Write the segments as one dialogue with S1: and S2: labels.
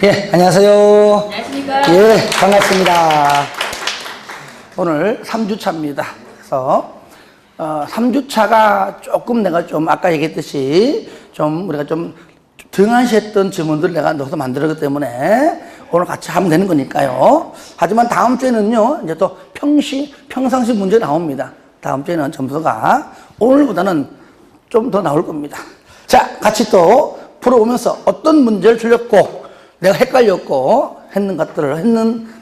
S1: 예, 안녕하세요.
S2: 안녕하십니까?
S1: 예, 반갑습니다. 오늘 3주차입니다. 그래서 3주차가 조금 내가 좀 아까 얘기했듯이 좀 우리가 좀 등한시했던 질문들을 내가 넣어서 만들었기 때문에 오늘 같이 하면 되는 거니까요. 하지만 다음 주에는요, 이제 또 평상시 문제 나옵니다. 다음 주에는 점수가 오늘보다는 좀 더 나올 겁니다. 자, 같이 또 풀어보면서 어떤 문제를 틀렸고 내가 헷갈렸고 했는가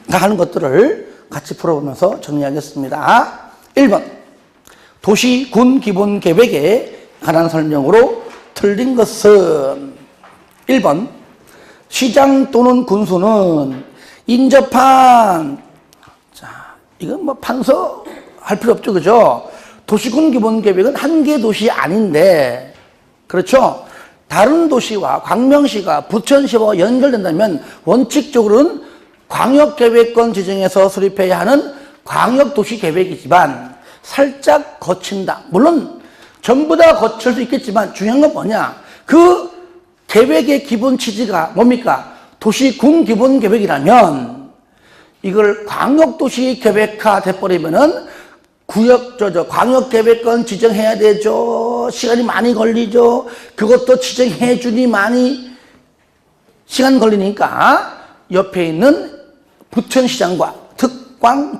S1: 하는 것들을 같이 풀어보면서 정리하겠습니다. 1번 도시 군 기본 계획에 관한 설명으로 틀린 것은 1번 시장 또는 군수는 인접한, 자, 이건 뭐 판서할 필요 없죠, 그죠? 도시군 기본 계획은 한 개 도시 아닌데, 그렇죠? 다른 도시와 광명시가 부천시와 연결된다면 원칙적으로는 광역계획권 지정에서 수립해야 하는 광역도시계획이지만 살짝 거친다. 물론 전부 다 거칠 수 있겠지만 중요한 건 뭐냐? 그 계획의 기본 취지가 뭡니까? 도시군 기본 계획이라면 이걸 광역도시 계획화 돼버리면은 광역계획권 지정해야 되죠. 시간이 많이 걸리죠. 그것도 지정해 주니 많이 시간 걸리니까 옆에 있는 부천시장과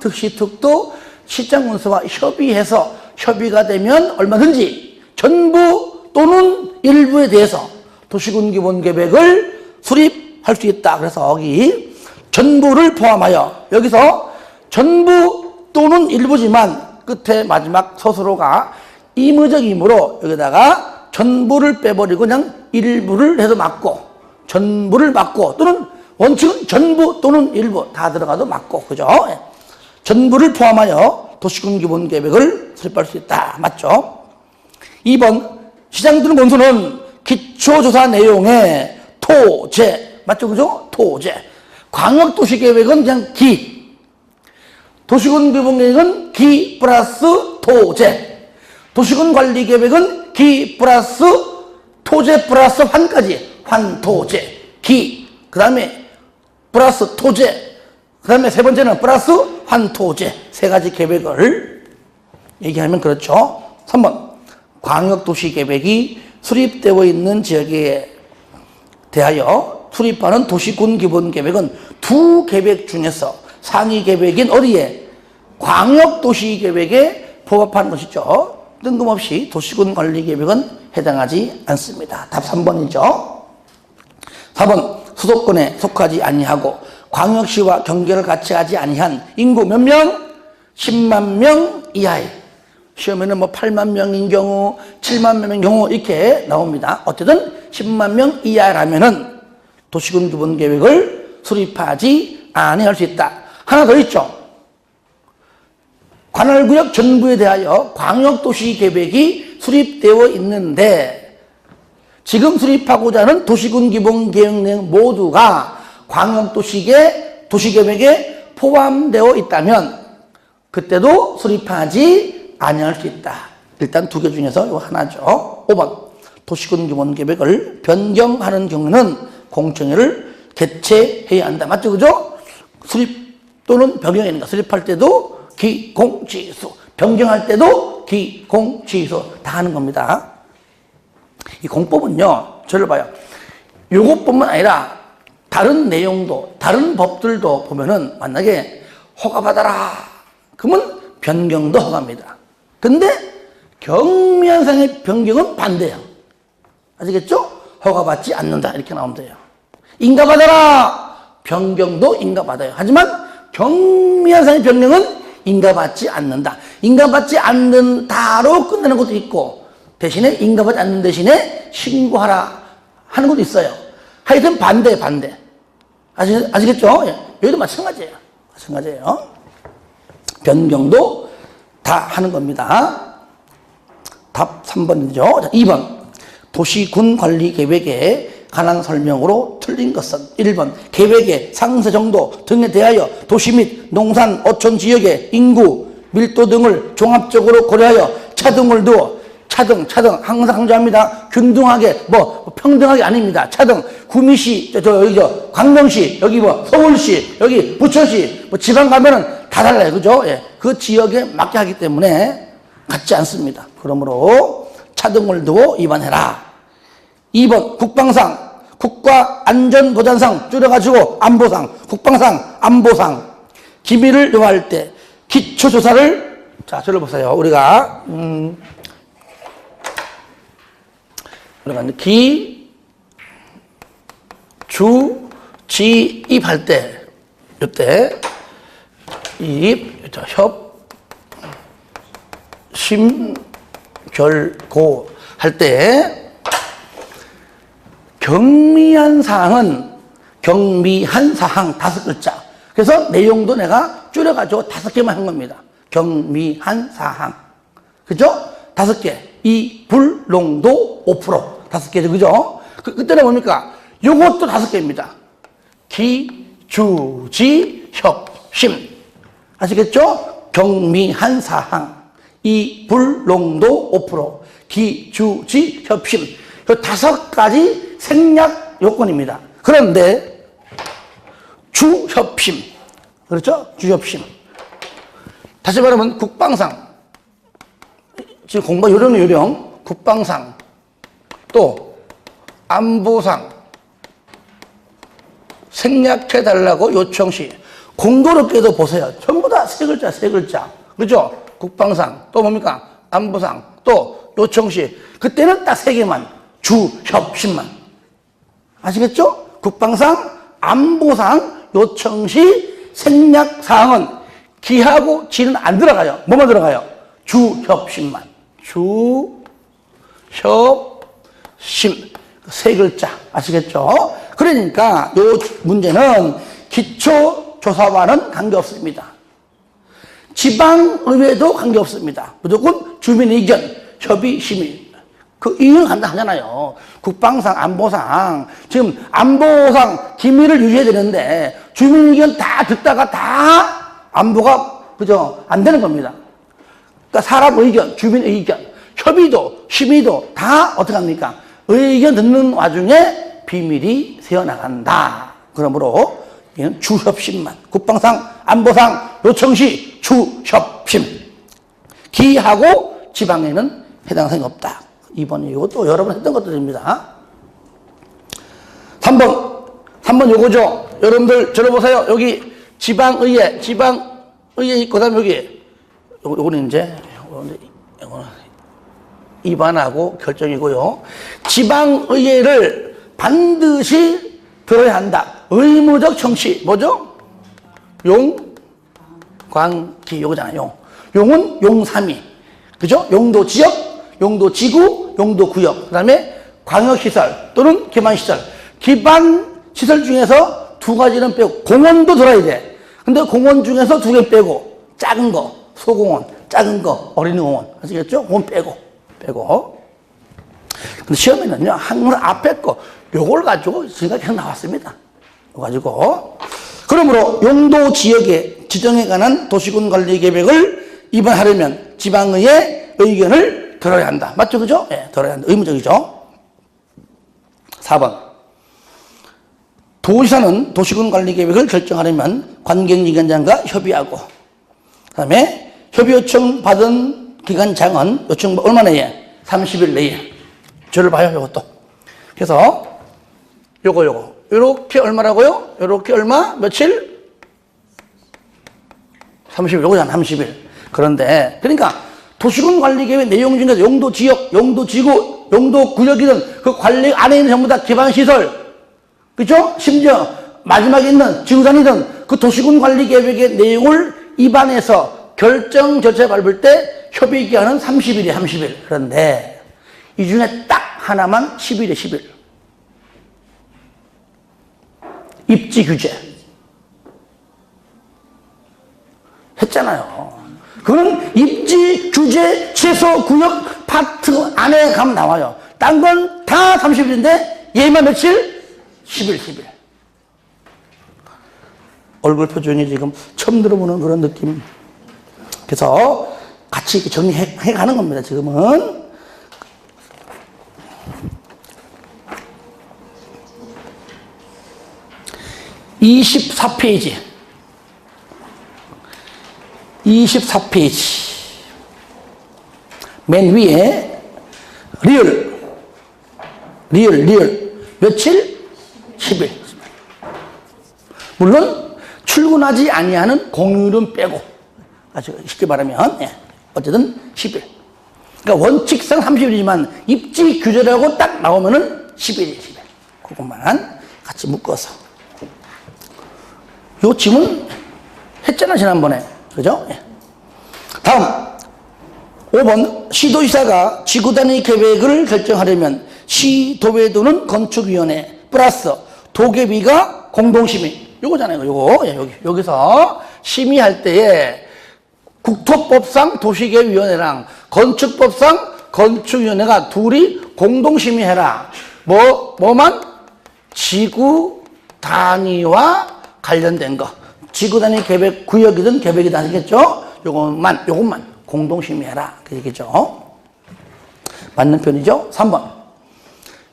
S1: 특시, 특도 시장군수와 협의해서 협의가 되면 얼마든지 전부 또는 일부에 대해서 도시군 기본 계획을 수립할 수 있다. 그래서 여기 전부를 포함하여 여기서 전부 또는 일부지만 끝에 마지막 서술어가 의무적이므로 여기다가 전부를 빼버리고 그냥 일부를 해도 맞고 전부를 맞고 또는 원칙은 전부 또는 일부 다 들어가도 맞고, 그죠? 전부를 포함하여 도시군 기본 계획을 수립할 수 있다. 맞죠? 2번 시장 또는 군수는 기초조사 내용의 토제, 맞죠? 그죠? 토제. 광역도시계획은 그냥 도시군 기본계획은 기 플러스 토제, 도시군 관리계획은 기 플러스 토제 플러스 환까지 환토제, 그 다음에 플러스 토제, 그 다음에 세 번째는 플러스 환토제, 세 가지 계획을 얘기하면 그렇죠. 3번 광역도시계획이 수립되어 있는 지역에 대하여 수립하는 도시군 기본계획은 두 계획 중에서 상위 계획인 어디에? 광역도시계획에 부합하는 것이죠. 뜬금없이 도시군 관리계획은 해당하지 않습니다. 답 3번이죠. 4번 수도권에 속하지 아니하고 광역시와 경계를 같이 하지 아니한 인구 몇 명? 10만 명 이하의, 시험에는 뭐 8만 명인 경우 7만 명인 경우 이렇게 나옵니다. 어쨌든 10만 명 이하라면은 도시군 기본계획을 수립하지 아니할 수 있다. 하나 더 있죠. 관할구역 전부에 대하여 광역도시계획이 수립되어 있는데 지금 수립하고자 하는 도시군 기본계획 내용 모두가 도시계획에 포함되어 있다면 그때도 수립하지 아니할 수 있다. 일단 두 개 중에서 이거 하나죠. 5번 도시군 기본계획을 변경하는 경우는 공청회를 개최해야 한다. 맞죠? 그죠? 수립 또는 변경이니까 수립할 때도 기공취소, 변경할 때도 기공취소 다 하는 겁니다. 이 공법은요, 저를 봐요. 요것뿐만 아니라 다른 내용도, 다른 법들도 보면은 만약에 허가받아라 그러면 변경도 허가합니다. 근데 경미한 상의 변경은 반대예요. 아시겠죠? 허가받지 않는다 이렇게 나오면 돼요. 인가받아라 변경도 인가받아요. 하지만 경미한 상의 변경은 인가받지 않는다. 인가받지 않는다로 끝내는 것도 있고 대신에 인가받지 않는 대신에 신고하라 하는 것도 있어요. 하여튼 반대. 아시겠죠? 여기도 마찬가지예요. 변경도 다 하는 겁니다. 답 3번이죠. 2번 도시군 관리 계획에 관한 설명으로 틀린 것은 1번 계획의 상세 정도 등에 대하여 도시 및 농산, 어촌 지역의 인구, 밀도 등을 종합적으로 고려하여 차등을 두어 차등 항상 강조합니다. 균등하게 뭐 평등하게 아닙니다. 차등 구미시 여기 광명시 여기 뭐 서울시 여기 부천시 뭐 지방 가면은 다 달라요. 그죠? 예. 그 지역에 맞게 하기 때문에 같지 않습니다. 그러므로 차등을 두고 위반해라. 2번 국방상 국가안전보장상 줄여가지고 안보상 국방상 안보상 기밀을 요할 때 기초조사를 자 저를 보세요. 우리가 기, 주, 지, 입할 때, 이때, 협, 심, 결, 고 할 때, 경미한 사항은 경미한 사항 5글자. 그래서 내용도 내가 줄여가지고 5개만 한 겁니다. 경미한 사항. 그죠? 5개. 이 불농도 5%. 5개죠. 그죠? 그때는 뭡니까? 요것도 5개입니다. 기, 주, 지, 협, 심. 아시겠죠? 경미한 사항. 이 불농도 5%. 기, 주, 지, 협, 심. 이 5가지 생략 요건입니다. 그런데 주, 협, 심. 그렇죠? 주, 협, 심. 다시 말하면 국방상. 지금 공부 요령, 국방상, 또 안보상, 생략해달라고 요청 시, 공교롭게도 보세요. 전부 다 3글자. 그죠? 국방상, 또 뭡니까? 안보상, 또 요청 시. 그때는 딱 3개만. 주, 협, 심만. 아시겠죠? 국방상, 안보상, 요청 시, 생략사항은 기하고 지는 안 들어가요. 뭐만 들어가요? 주, 협, 심만. 주, 협, 심. 3글자. 아시겠죠? 그러니까 이 문제는 기초조사와는 관계없습니다. 지방의회도 관계없습니다. 무조건 주민의견, 협의, 심의. 그 이유는 간단하잖아요. 국방상, 안보상. 지금 안보상 기밀을 유지해야 되는데 주민의견 다 듣다가 다 안보가, 그죠? 안 되는 겁니다. 그러니까 사람 의견, 주민 의견, 협의도, 심의도 다 어떻게 합니까? 의견 듣는 와중에 비밀이 새어나간다. 그러므로 이건 주협심만. 국방상, 안보상, 요청시 주협심. 기하고 지방에는 해당 사항이 없다. 2번 이것도 여러 번 했던 것들입니다. 3번 요거죠. 여러분들 들어보세요. 여기 지방의회 있고, 그 다음에 여기 요거는 이제 이거는 입안하고 결정이고요. 지방의회를 반드시 들어야 한다. 의무적 청취. 뭐죠? 용, 광, 기. 요거잖아요. 용은 용삼위. 그죠? 용도 지역, 용도 지구, 용도 구역. 그 다음에 광역시설 또는 기반시설. 기반시설 중에서 2가지는 빼고, 공원도 들어야 돼. 근데 공원 중에서 2개 빼고, 작은 거, 소공원, 작은 거, 어린이공원. 아시겠죠? 공원 빼고. 근데 시험에는요, 항상 앞에 거, 요걸 가지고 지금까지 계속 나왔습니다. 이거 가지고. 그러므로 용도 지역의 지정에 관한 도시군 관리 계획을 입안하려면 지방의회 의견을 들어야 한다. 맞죠? 그죠? 예, 들어야 한다. 의무적이죠. 4번. 도지사는 도시군 관리 계획을 결정하려면 관경기관장과 협의하고, 그 다음에 협의 요청 받은 기관장은 요청 얼마 내에? 30일 내에. 저를 봐요, 요것도. 그래서, 요거. 요렇게 얼마라고요? 요렇게 얼마? 며칠? 30일. 요거잖아, 30일. 그런데, 그러니까, 도시군 관리 계획 내용 중에서 용도 지역, 용도 지구, 용도 구역이든 그 관리 안에 있는 전부 다 기반시설, 그죠? 심지어 마지막에 있는 지구단이든 그 도시군 관리 계획의 내용을 입안해서 결정 절차에 밟을 때 협의 기한은 30일이에요, 30일. 그런데 이 중에 딱 하나만 10일에 10일. 입지 규제. 했잖아요. 그거는 입지 규제 최소 구역 파트 안에 가면 나와요. 딴 건 다 30일인데 얘만 며칠? 10일. 얼굴 표정이 지금 처음 들어보는 그런 느낌. 그래서 같이 정리해 가는 겁니다, 지금은. (24페이지) 24페이지 맨 위에 리얼 며칠? 10일. 물론 출근하지 아니하는 공휴일은 빼고, 아주 쉽게 말하면 어쨌든 10일. 그러니까 원칙상 30일이지만 입지 규제라고 딱 나오면은 10일이에요. 10일. 그것만 같이 묶어서. 요 질문 했잖아 지난번에. 그죠? 다음 5번 시도지사가 지구단위 계획을 결정하려면 시도배도는 건축위원회 플러스 도계비가 공동심의 요거잖아요. 요거 여기서 심의할 때에 국토법상 도시계획위원회랑 건축법상 건축위원회가 둘이 공동심의해라. 뭐만? 지구 단위와 관련된 거. 지구 단위 계획 구역이든 계획이든 아시겠죠? 요것만 공동심의해라. 그 얘기죠. 맞는 편이죠? 3번.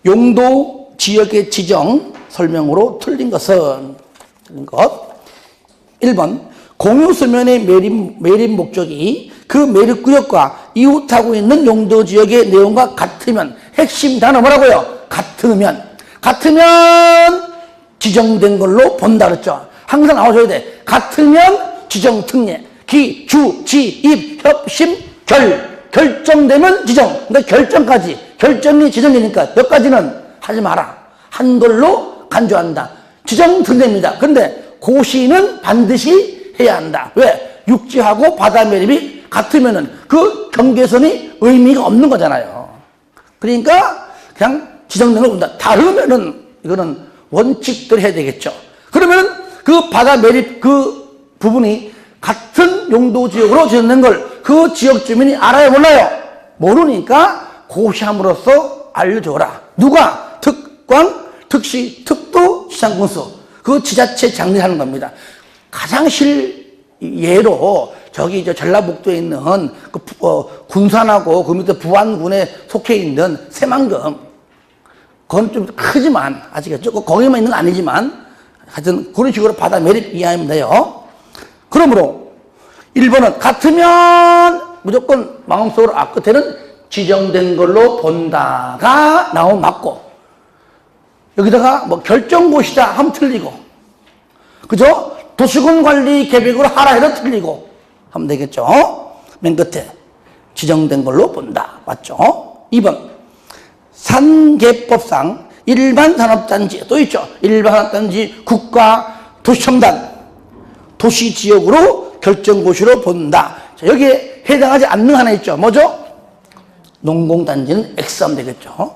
S1: 용도 지역의 지정 설명으로 틀린 것은? 틀린 것. 1번. 공유수면의 매립 목적이 그 매립구역과 이웃하고 있는 용도 지역의 내용과 같으면, 핵심 단어 뭐라고요? 같으면 지정된 걸로 본다 그랬죠. 항상 나와줘야 돼. 같으면 지정 특례, 기, 주, 지, 입, 협심, 결정되면 지정. 그러니까 결정까지, 결정이 지정이니까 몇 가지는 하지 마라. 한 걸로 간주한다. 지정 특례입니다. 근데 고시는 반드시 해야 한다. 왜? 육지하고 바다 매립이 같으면은 그 경계선이 의미가 없는 거잖아요. 그러니까 그냥 지정된 걸 본다. 다르면은 이거는 원칙대로 해야 되겠죠. 그러면은 그 바다 매립 그 부분이 같은 용도 지역으로 지정된 걸 그 지역 주민이 알아요, 몰라요? 모르니까 고시함으로써 알려줘라. 누가? 특광, 특시, 특도, 지상군수. 그 지자체 장려하는 겁니다. 가장 예로 저기 전라북도에 있는 그 군산하고 그 밑에 부안군에 속해 있는 새만금. 그건 좀 크지만, 아시겠죠? 거기만 있는 건 아니지만, 하여튼 그런 식으로 바다 매립 이해하면 돼요. 그러므로 1번은 같으면 무조건 마음속으로 끝에는 지정된 걸로 본다가 나오면 맞고, 여기다가 뭐 결정고시다 하면 틀리고, 그죠? 도시군 관리 계획으로 하라 해도 틀리고 하면 되겠죠? 맨 끝에 지정된 걸로 본다. 맞죠? 2번 산계법상 일반 산업단지 또 있죠. 일반 산업단지 국가 도시첨단 도시지역으로 결정고시로 본다. 자, 여기에 해당하지 않는 하나 있죠. 뭐죠? 농공단지는 X하면 되겠죠.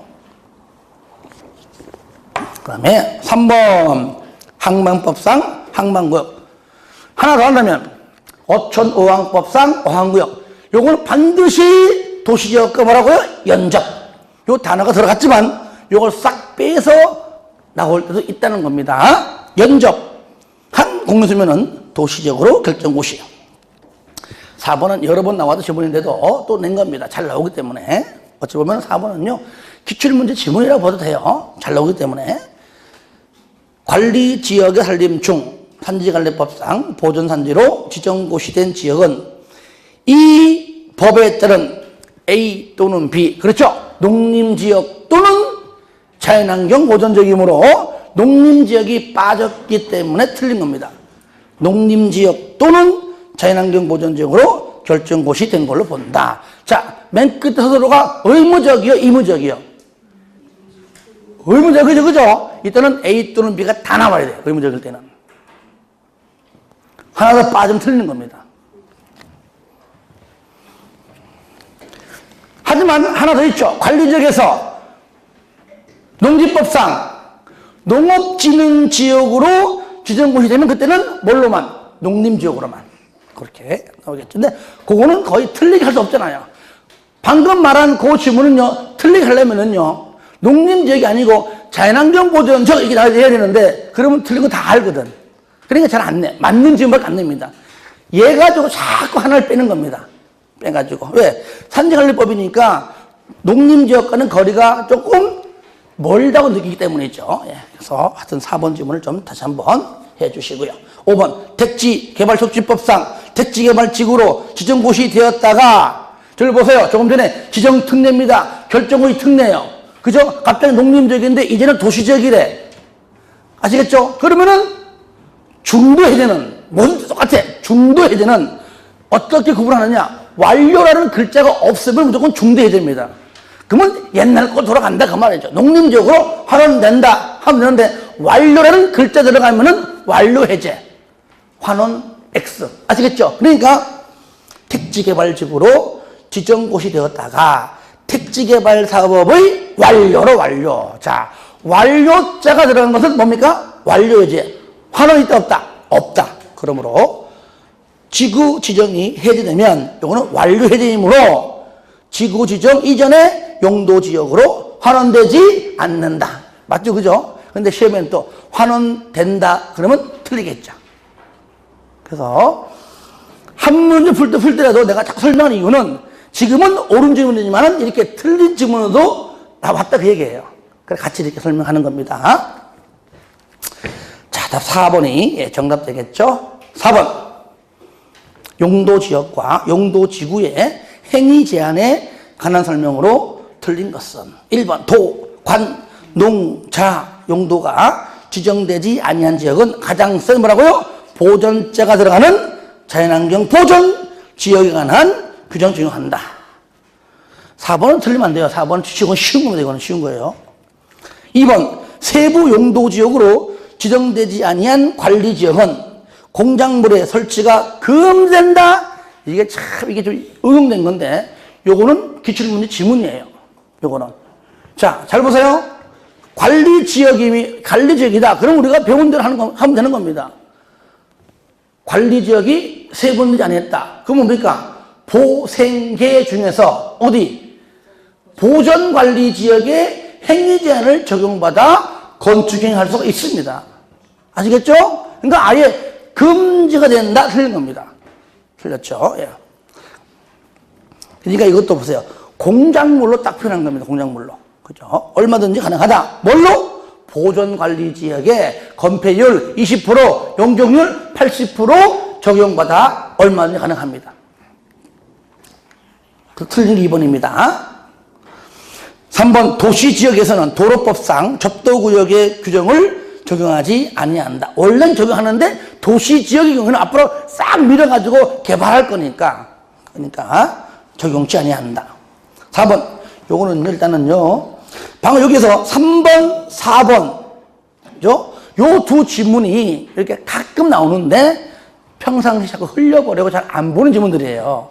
S1: 그 다음에 3번 항만법상 항만구역. 하나 더 한다면 어촌어항법상 어항구역. 요걸 반드시 도시지역과 뭐라고요? 연접. 요 단어가 들어갔지만 요걸 싹 빼서 나올 때도 있다는 겁니다. 연접한 공유수면은 도시적으로 결정고시요. 4번은 여러 번 나와도 지문인데도 또 낸 겁니다. 잘 나오기 때문에. 어찌 보면 4번은요 기출문제 지문이라고 봐도 돼요. 잘 나오기 때문에. 관리지역의 산림 중 산지관리법상 보존산지로 지정고시된 지역은 이 법에 따른 A 또는 B, 그렇죠? 농림지역 또는 자연환경 보존지역이므로 농림지역이 빠졌기 때문에 틀린 겁니다. 농림지역 또는 자연환경 보존지역으로 결정고시 된 걸로 본다. 자, 맨 끝에 서술어가 의무적이요, 이무적이요? 의무적이죠, 그죠? 이때는 A 또는 B가 다 나와야 돼요. 의무적일 때는. 하나 더 빠지면 틀리는 겁니다. 하지만 하나 더 있죠. 관리지역에서 농지법상 농업진흥지역으로 지정고시 되면 그때는 뭘로만? 농림지역으로만. 그렇게 나오겠죠. 근데 그거는 거의 틀리게 할 수 없잖아요. 방금 말한 그 질문은요, 틀리게 하려면은요, 농림지역이 아니고 자연환경 보존지역 이렇게 나와야 되는데, 그러면 틀린 거 다 알거든. 그러니까 잘 안 내. 맞는 지역밖에 안 냅니다. 얘 가지고 자꾸 하나를 빼는 겁니다. 빼가지고. 왜? 산지관리법이니까 농림지역과는 거리가 조금 멀다고 느끼기 때문이죠. 예, 그래서 하여튼 4번 질문을 좀 다시 한번 해주시고요. 5번 택지개발促진법상 택지개발지구로 지정곳이 되었다가 저를 보세요. 조금 전에 지정특례입니다. 결정의 특례요. 그죠? 갑자기 농림지역인데 이제는 도시지역이래. 아시겠죠? 그러면은 중도해제는 모든 똑같아. 중도해제는 어떻게 구분하느냐? 완료라는 글자가 없으면 무조건 중도해제입니다. 그러면 옛날 거 돌아간다 그 말이죠. 농림지역으로 환원된다 하면 되는데 완료라는 글자 들어가면은 완료해제. 환원 X. 아시겠죠? 그러니까 택지개발지구로 지정곳이 되었다가 택지개발사업의 완료로 완료. 자, 완료자가 들어간 것은 뭡니까? 완료해제. 환원이 있다 없다? 없다. 그러므로 지구 지정이 해제되면 이거는 완료해제이므로 지구 지정 이전에 용도지역으로 환원되지 않는다. 맞죠? 그죠? 근데 시험에는 또 환원된다 그러면 틀리겠죠. 그래서 한 문제 풀 때라도 내가 딱 설명하는 이유는 지금은 옳은 질문이지만 이렇게 틀린 질문으로도 나왔다 그 얘기예요. 그래서 같이 이렇게 설명하는 겁니다. 자, 답 4번이 정답 되겠죠? 4번. 용도지역과 용도지구의 행위 제한에 관한 설명으로 틀린 것은 1번 도, 관, 농, 자 용도가 지정되지 아니한 지역은 가장 센 뭐라고요? 보전자가 들어가는 자연환경 보전 지역에 관한 규정 적용한다. 4번은 틀리면 안 돼요. 4번은 쉬운 겁니다. 이거는 쉬운 거예요. 2번 세부 용도지역으로 지정되지 아니한 관리지역은 공작물의 설치가 금지된다. 이게 참 이게 좀 응용된 건데 요거는 기출문제 지문이에요. 요거는. 자, 잘 보세요. 관리지역이다. 그럼 우리가 배운 대로 하면 되는 겁니다. 관리지역이 세분되지 아니했다. 그럼 뭡니까? 보생계 중에서 어디? 보전관리지역에 행위 제한을 적용받아 건축행위할 수가 있습니다. 아시겠죠? 그러니까 아예 금지가 된다. 틀린 겁니다. 틀렸죠? 예. 그러니까 이것도 보세요. 공작물로 딱 표현한 겁니다. 공작물로. 그죠? 얼마든지 가능하다. 뭘로? 보존관리지역에 건폐율 20%, 용적률 80% 적용받아 얼마든지 가능합니다. 틀린 2번입니다. 3번 도시지역에서는 도로법상 접도구역의 규정을 적용하지 아니한다. 원래는 적용하는데 도시지역의 경우는 앞으로 싹 밀어가지고 개발할 거니까 그러니까 적용치 아니한다. 4번 요거는 일단은요 방금 여기서 3번 4번 요 두 지문이 이렇게 가끔 나오는데 평상시 자꾸 흘려버리고 잘 안 보는 지문들이에요.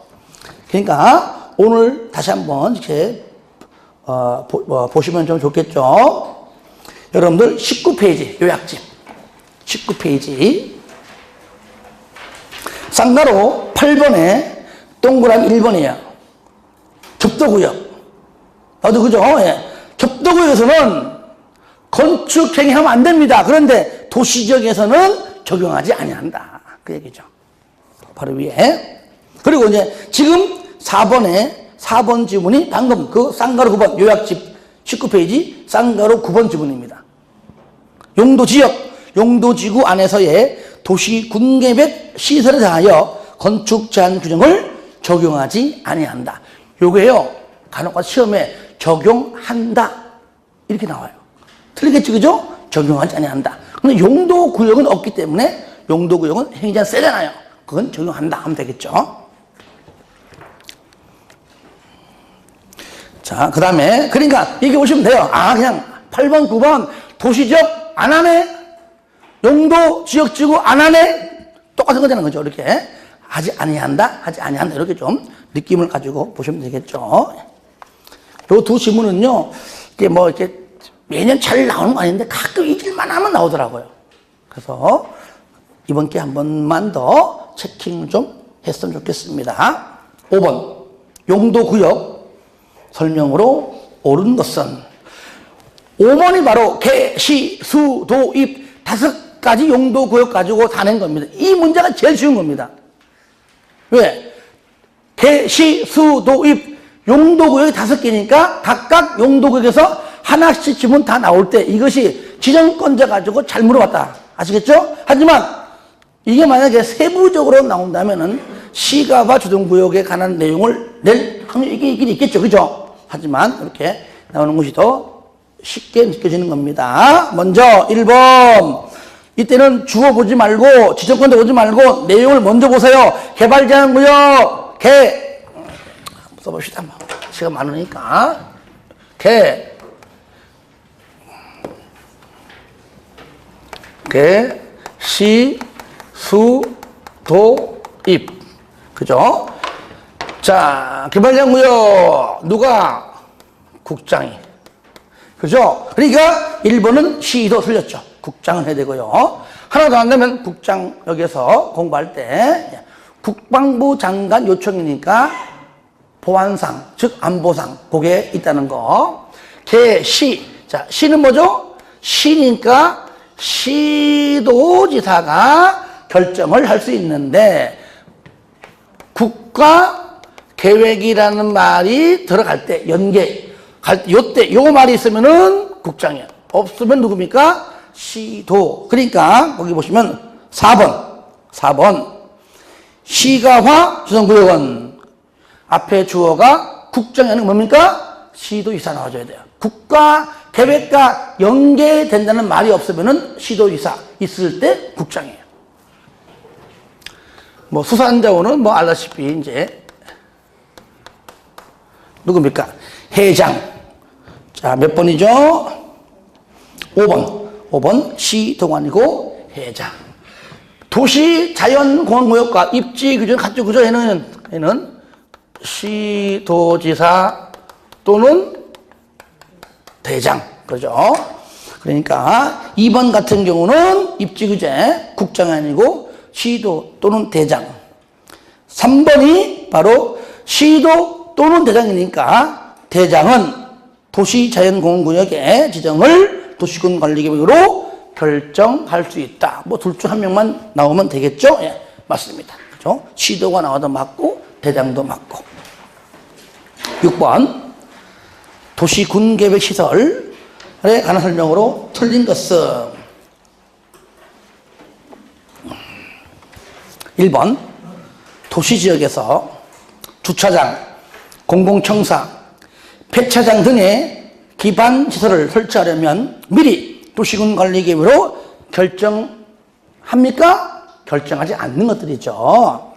S1: 그러니까 오늘 다시 한번 이렇게 보시면 좀 좋겠죠. 여러분들 19페이지 요약집 19페이지 쌍가로 8번에 동그라미 1번이에요. 접도구역. 나도 그죠? 예. 접도구역에서는 건축행위하면 안 됩니다. 그런데 도시지역에서는 적용하지 아니한다. 그 얘기죠. 바로 위에. 그리고 이제 지금 4번 지문이 방금 그 쌍가로 9번 요약집 19페이지 쌍가로 9번 지문입니다. 용도지역, 용도지구 안에서의 도시 군계백 시설에 대하여 건축 제한 규정을 적용하지 아니한다. 요게요. 간혹 시험에 적용한다. 이렇게 나와요. 틀리겠지, 그죠? 적용하지 아니한다. 근데 용도구역은 없기 때문에 용도구역은 행위제한 세잖아요. 그건 적용한다 하면 되겠죠. 자, 그 다음에, 그러니까, 이렇게 보시면 돼요. 아, 그냥 8번, 9번, 도시지역 안 하네? 용도, 지역지구 안 하네? 똑같은 거잖아요. 그죠? 이렇게. 하지 아니한다? 하지 아니한다. 이렇게 좀 느낌을 가지고 보시면 되겠죠. 요 두 지문은요, 이게 뭐, 이렇게 매년 잘 나오는 거 아닌데 가끔 잊을만 하면 나오더라고요. 그래서 이번 기회에 한 번만 더 체킹 좀 했으면 좋겠습니다. 5번. 용도구역 설명으로 옳은 것은 5번이 바로 개, 시, 수, 도, 입 5가지 용도구역 가지고 다 낸 겁니다. 이 문제가 제일 쉬운 겁니다. 왜? 개, 시, 수, 도, 입 용도구역이 5개니까 각각 용도구역에서 하나씩 지문 다 나올 때 이것이 지정권자 가지고 잘 물어봤다. 아시겠죠? 하지만 이게 만약에 세부적으로 나온다면은 시가와 주정구역에 관한 내용을 낼 확률이 있긴 있겠죠. 그죠? 하지만 이렇게 나오는 것이 더 쉽게 느껴지는 겁니다. 먼저 1번. 이때는 주어 보지 말고 지정권자 보지 말고 내용을 먼저 보세요. 개발제한구역 써봅시다. 시간 많으니까 시, 수, 도, 입. 그죠? 자, 개발제한구역 누가? 국장이. 그죠? 그러니까 1번은 시도 틀렸죠. 국장은 해야 되고요. 하나 더 한다면 국장 여기서 공부할 때 국방부 장관 요청이니까 보안상, 즉 안보상 그게 있다는 거. 시. 자, 시는 뭐죠? 시니까 시도지사가 결정을 할 수 있는데 국가 계획이라는 말이 들어갈 때 연계 요때 요 말이 있으면은 국장이에요. 없으면 누굽니까? 시도. 그러니까 거기 보시면 4번 시가화 주정구역은 앞에 주어가 국장이 아니고 뭡니까? 시도지사 나와줘야 돼요. 국가 계획과 연계된다는 말이 없으면은 시도지사 있을 때 국장이에요. 뭐 수산자원은 뭐 알다시피 이제 누굽니까? 회장. 자, 몇 번이죠? 5번 시도관이고 회장. 도시자연공원구역과 입지기준 갖추고 그죠? 얘는 시도지사 또는 대장. 그죠? 그러니까 2번 같은 경우는 입지규제 국장이 아니고 시도 또는 대장. 3번이 바로 시도 또는 대장이니까 대장은 도시자연공원구역의 지정을 도시군관리계획으로 결정할 수 있다. 뭐 둘 중 한 명만 나오면 되겠죠? 예, 맞습니다. 그죠? 시도가 나와도 맞고 대장도 맞고. 6번 도시군계획시설에 관한 설명으로 틀린 것은 1번 도시지역에서 주차장, 공공청사, 폐차장 등의 기반시설을 설치하려면 미리 도시군관리계획으로 결정합니까? 결정하지 않는 것들이죠.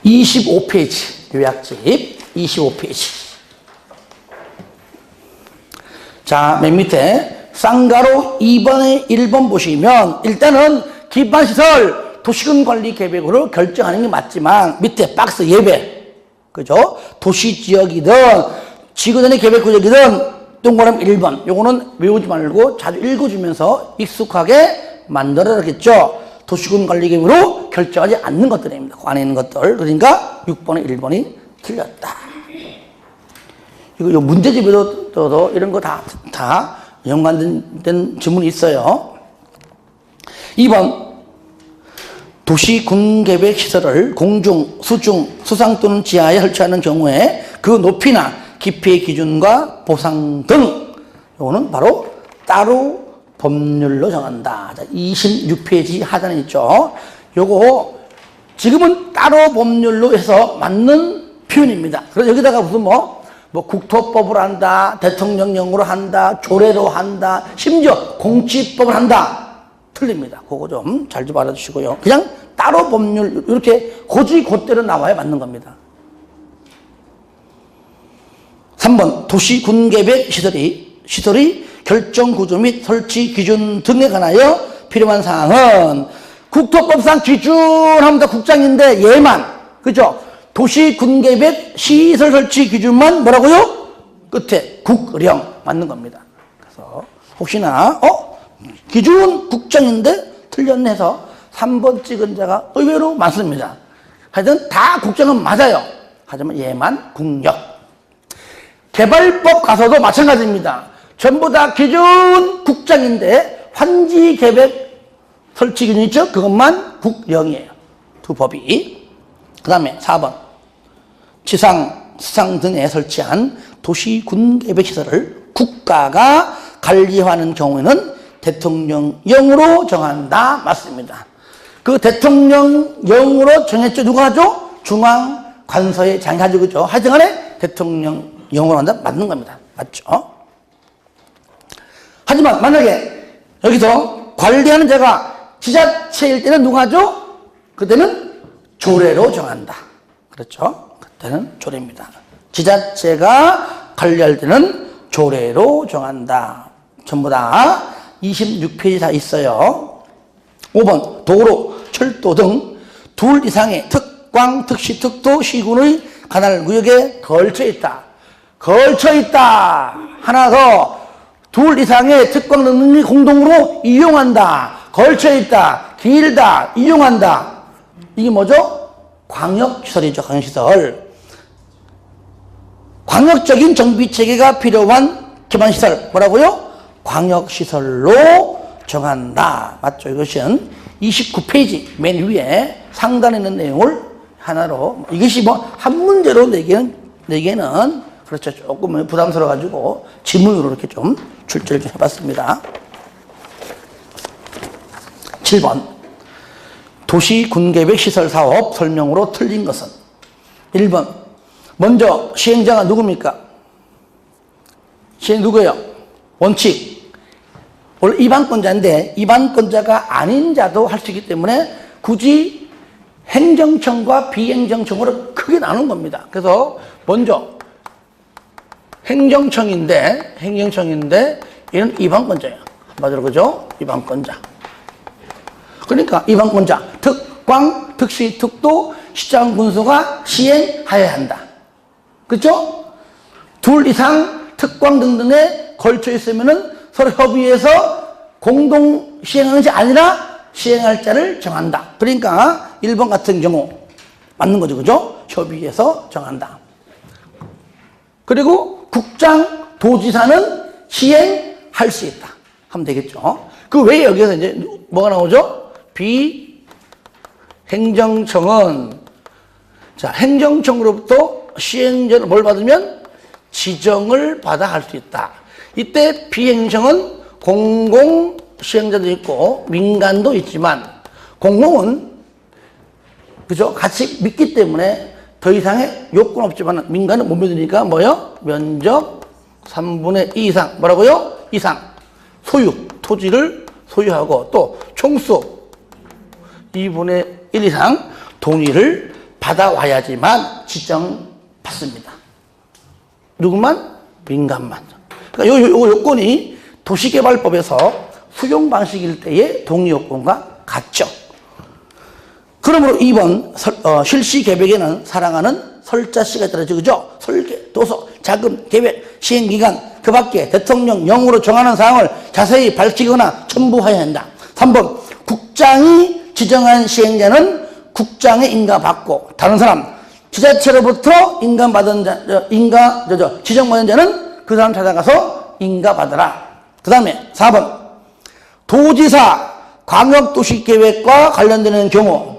S1: 25페이지 요약집 25페이지. 자, 맨 밑에 쌍가로 2번에 1번 보시면 일단은 기반시설 도시군관리계획으로 결정하는 게 맞지만 밑에 박스 예배, 그죠? 도시지역이든 지구단위 계획구역이든 동그라미 1번 요거는 외우지 말고 자주 읽어주면서 익숙하게 만들어야겠죠. 도시군관리계획으로 결정하지 않는 것들입니다. 그 안에 있는 것들. 그러니까 6번에 1번이 틀렸다. 이거 문제집에도 이런 거 다 연관된 지문이 있어요. 2번 도시군계획시설을 공중, 수중, 수상 또는 지하에 설치하는 경우에 그 높이나 깊이의 기준과 보상 등 이거는 바로 따로 법률로 정한다. 26페이지 하단에 있죠. 요거 지금은 따로 법률로 해서 맞는 표현입니다. 그래서 여기다가 무슨 뭐 국토법을 한다, 대통령령으로 한다, 조례로 한다, 심지어 공치법을 한다. 틀립니다. 그거 좀 잘 좀 알아주시고요. 그냥 따로 법률 이렇게 곧대로 나와야 맞는 겁니다. 3번 도시군계획 시설이 결정 구조 및 설치 기준 등에 관하여 필요한 사항은 국토법상 기준하면 다 국장인데 얘만, 그죠? 도시군계획 시설 설치 기준만 뭐라고요? 끝에 국령 맞는 겁니다. 그래서 혹시나 기준 국장인데 틀렸네 해서 3번 찍은 자가 의외로 많습니다. 하여튼 다 국장은 맞아요. 하지만 얘만 국력. 개발법 가서도 마찬가지입니다. 전부 다 기준 국장인데 환지 계획 설치 기준 있죠? 그것만 국령이에요. 두 법이. 그 다음에 4번. 지상, 수상 등에 설치한 도시 군 계획 시설을 국가가 관리하는 경우에는 대통령령으로 정한다. 맞습니다. 그 대통령령으로 정했죠. 누가 하죠? 중앙 관서에 장하죠. 그죠? 하여튼간에 대통령령으로 한다. 맞는 겁니다. 맞죠? 하지만 만약에 여기서 관리하는 자가 지자체일 때는 누가 하죠? 그때는 조례로 정한다. 그렇죠? 그때는 조례입니다. 지자체가 관리할 때는 조례로 정한다. 전부 다 26페이지 다 있어요. 5번. 도로, 철도 등 둘 이상의 특광, 특시, 특도, 시군의 관할 구역에 걸쳐 있다. 걸쳐 있다. 하나 더. 둘 이상의 특광 등이 공동으로 이용한다. 걸쳐 있다. 길다. 이용한다. 이게 뭐죠? 광역시설이죠. 광역시설. 광역적인 정비체계가 필요한 기반시설. 뭐라고요? 광역시설로 정한다. 맞죠? 이것은 29페이지 맨 위에 상단에 있는 내용을 하나로, 이것이 뭐 한 문제로 내기에는 그렇죠. 조금 부담스러워가지고 지문으로 이렇게 좀 출제를 좀 해봤습니다. 7번. 도시 군계획 시설 사업 설명으로 틀린 것은? 1번. 먼저 시행자가 누굽니까? 시행 누구예요? 원칙. 원래 입안권자인데 입안권자가 아닌 자도 할 수 있기 때문에 굳이 행정청과 비행정청으로 크게 나눈 겁니다. 그래서 먼저 행정청인데 얘는 입안권자예요. 맞아요. 그죠? 입안권자. 그러니까 입안권자, 특광, 특시, 특도, 시장 군수가 시행하여야 한다. 그렇죠? 둘 이상 특광 등등에 걸쳐 있으면은 서로 협의해서 공동 시행하는지 아니라 시행할 자를 정한다. 그러니까 1번 같은 경우 맞는 거죠. 그죠? 협의해서 정한다. 그리고 국장, 도지사는 시행할 수 있다. 하면 되겠죠. 그 외에 여기서 이제 뭐가 나오죠? 비행정청은, 자, 행정청으로부터 시행자를 뭘 받으면 지정을 받아 할 수 있다. 이때 비행정은 공공 시행자도 있고 민간도 있지만 공공은 그죠? 같이 믿기 때문에 더 이상의 요건 없지만 민간은 못 믿으니까 뭐요? 면적 3분의 2 이상. 뭐라고요? 이상. 소유. 토지를 소유하고 또 총수 2분의 1 이상 동의를 받아와야지만 지정받습니다. 누구만? 민간만. 그러니까 요 요건이 도시개발법에서 수용 방식일 때의 동의 요건과 같죠. 그러므로 2번 실시 계획에는 사랑하는 설자시가 들어죠. 그죠? 설계, 도서, 자금, 계획, 시행기간, 그 밖에 대통령령으로 정하는 사항을 자세히 밝히거나 첨부해야 한다. 3번 국장이 지정한 시행자는 국장의 인가받고 다른 사람 지자체로부터 지정받은 자는 그 사람 찾아가서 인가받으라. 그 다음에 4번 도지사 광역도시계획과 관련되는 경우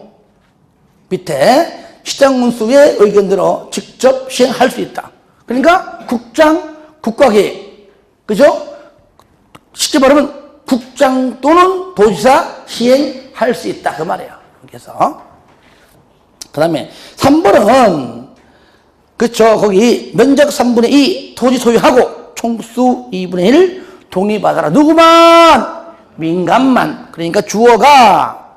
S1: 밑에 시장군수의 의견대로 직접 시행할 수 있다. 그러니까 국장, 국가계획, 그죠? 쉽게 말하면 국장 또는 도지사 시행할 수 있다. 그 말이에요. 그래서 그 다음에 3번은 그쵸, 거기 면적 3분의 2 토지 소유하고 총수 2분의 1 동의받아라. 누구만? 민간만. 그러니까 주어가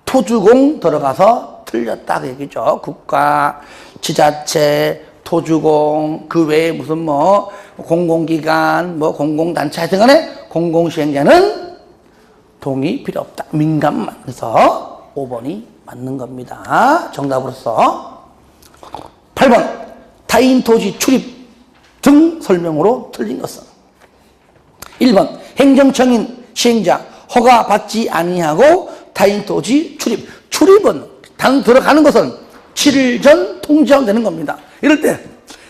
S1: 토주공 들어가서 틀렸다 그 얘기죠. 국가, 지자체, 토주공, 그 외에 무슨 뭐 공공기관, 뭐 공공단체 하여튼 간에 공공시행자는 동의 필요 없다. 민간만. 그래서 5번이 맞는 겁니다. 정답으로서 8번 타인 토지 출입 등 설명으로 틀린 것은 1번 행정청인 시행자 허가받지 아니하고 타인 토지 출입. 출입은 단 들어가는 것은 7일 전 통지하면 되는 겁니다. 이럴 때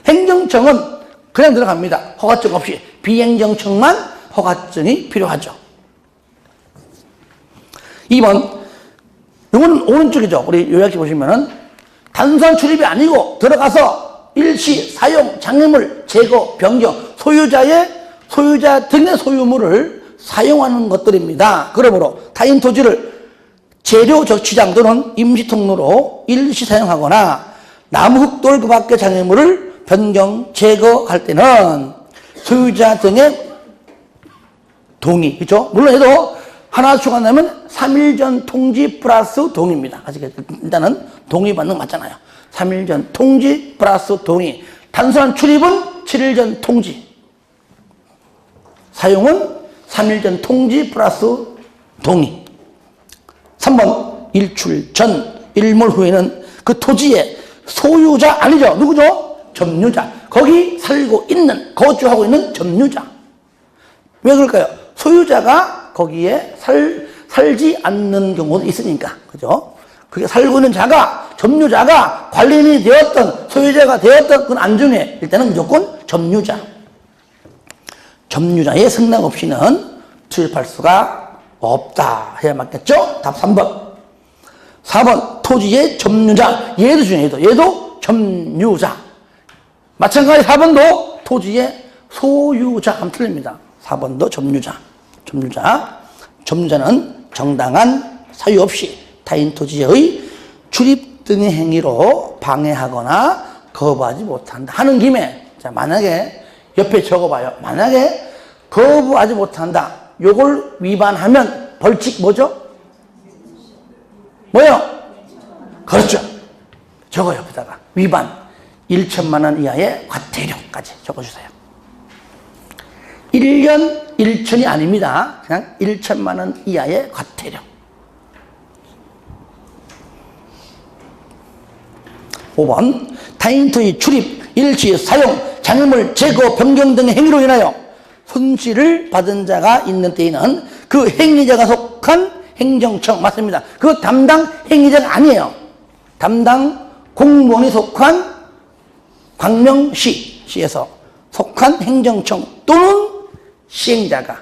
S1: 행정청은 그냥 들어갑니다. 허가증 없이. 비행정청만 허가증이 필요하죠. 2번 이거는 오른쪽이죠. 우리 요약해 보시면은 단순한 출입이 아니고 들어가서 일시, 사용, 장애물, 제거, 변경, 소유자 등의 소유물을 사용하는 것들입니다. 그러므로 타인 토지를 재료 적치장 또는 임시 통로로 일시 사용하거나 나무, 흙돌 그 밖의 장애물을 변경, 제거할 때는 소유자 등의 동의, 그렇죠? 물론 해도 하나 추가한다면 3일 전 통지 플러스 동의입니다. 아시겠죠? 일단은 동의받는 거 맞잖아요. 3일 전 통지 플러스 동의. 단순한 출입은 7일 전 통지. 사용은 3일 전 통지 플러스 동의. 3번 일출 전, 일몰 후에는 그 토지의 소유자 아니죠? 누구죠? 점유자. 거기 살고 있는, 거주하고 있는 점유자. 왜 그럴까요? 소유자가 거기에 살지 않는 경우도 있으니까. 그죠? 그게 살고 있는 자가, 점유자가 관리인이 되었던, 소유자가 되었던 그건 안 중요해. 일단은 무조건 점유자. 점유자의 승낙 없이는 투입할 수가 없다. 해야 맞겠죠? 답 3번. 4번, 토지의 점유자. 얘도 중요해요. 얘도 점유자. 마찬가지 4번도 토지의 소유자. 하면 틀립니다. 4번도 점유자. 점유자는 정당한 사유 없이 타인 토지의 출입 등의 행위로 방해하거나 거부하지 못한다. 하는 김에, 자, 만약에 옆에 적어봐요. 만약에 거부하지 못한다. 요걸 위반하면 벌칙 뭐죠? 뭐요? 그렇죠. 적어 옆에다가. 위반 1천만 원 이하의 과태료까지 적어주세요. 1년 1천이 아닙니다. 그냥 1천만 원 이하의 과태료. 5번 타인 토지 출입, 일시 사용, 장애물 제거, 변경 등의 행위로 인하여 손실을 받은 자가 있는 때에는 그 행위자가 속한 행정청, 맞습니다. 그 담당 행위자가 아니에요. 담당 공무원이 속한 광명시에서 속한 행정청 또는 시행자가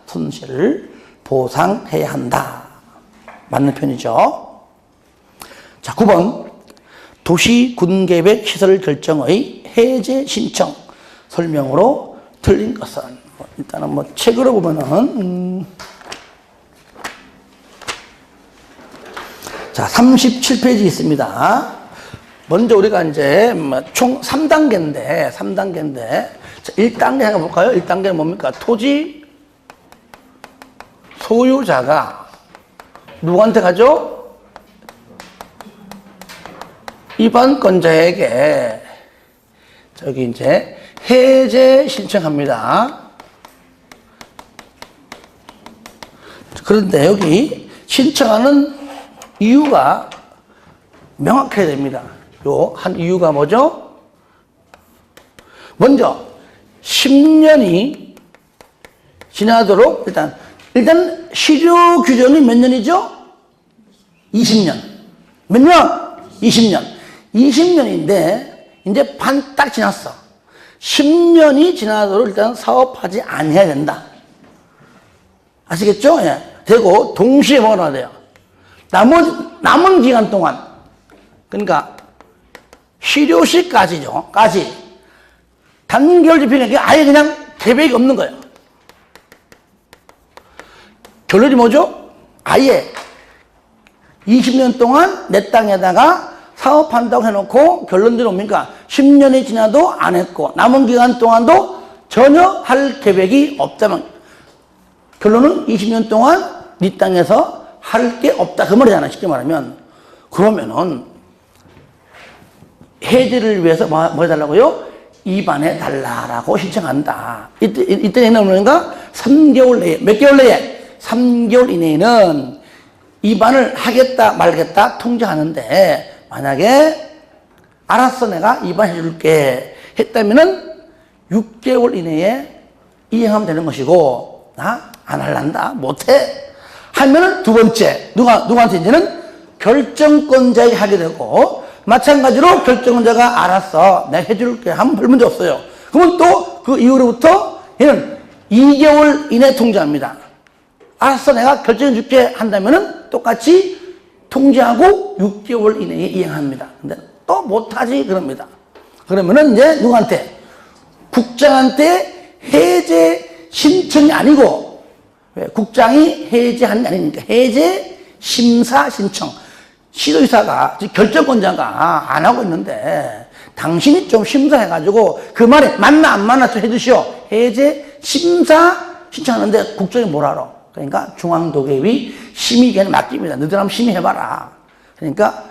S1: 손실을 보상해야 한다. 맞는 편이죠. 자, 9번 도시군계획 시설 결정의 해제 신청 설명으로 틀린 것은, 일단은 뭐 책으로 보면은 자, 37페이지 있습니다. 먼저 우리가 이제 총 3단계인데 자, 1단계 한번 볼까요? 1단계는 뭡니까? 토지 소유자가 누구한테 가죠? 이반권자에게 저기 이제 해제 신청합니다. 그런데 여기 신청하는 이유가 명확해야 됩니다. 요 한 이유가 뭐죠? 먼저 10년이 지나도록 일단 실효 규정이 몇 년이죠? 20년. 몇 년? 20년. 20년인데 이제 반 딱 지났어. 10년이 지나도록 일단 사업하지 않아야 된다. 아시겠죠? 예. 되고 동시에 뭐가 나와야 돼요? 남은 기간 동안, 그러니까 실효시까지죠. 까지 단결 집행이 아예 그냥 계획이 없는 거예요. 결론이 뭐죠? 아예 20년 동안 내 땅에다가 사업한다고 해놓고 결론들이 뭡니까? 10년이 지나도 안 했고 남은 기간 동안도 전혀 할 계획이 없다면 결론은 20년 동안 네 땅에서 할 게 없다. 그 말이잖아. 쉽게 말하면. 그러면은 해제를 위해서 뭐 해달라고요? 입안해달라고 신청한다. 이때 해놓는가? 3개월 내에. 몇 개월 내에? 3개월 이내에는 입안을 하겠다 말겠다 통지하는데, 만약에 알았어 내가 입안해줄게 했다면은 6개월 이내에 이행하면 되는 것이고, 나 안 할란다 못해 하면은 두 번째 누구한테 이제는 결정권자에게 하게 되고, 마찬가지로 결정권자가 알았어 내가 해줄게 하면 별 문제 없어요. 그러면 또 그 이후로부터 얘는 2개월 이내 통지합니다. 알았어 내가 결정해줄게 한다면은 똑같이 통지하고 6개월 이내에 이행합니다. 근데 또 못하지 그럽니다. 그러면은 이제 누구한테? 국장한테 해제 신청이 아니고, 왜? 국장이 해제하는 게 아니니까 해제 심사 신청. 시도의사가, 결정권자가 안 하고 있는데 당신이 좀 심사해가지고 그 말에 맞나 안 맞나 좀 해주시오. 해제 심사 신청하는데 국정이 뭘 알아? 그러니까 중앙도계위 심의기관에 맡깁니다. 너희들 한번 심의해봐라. 그러니까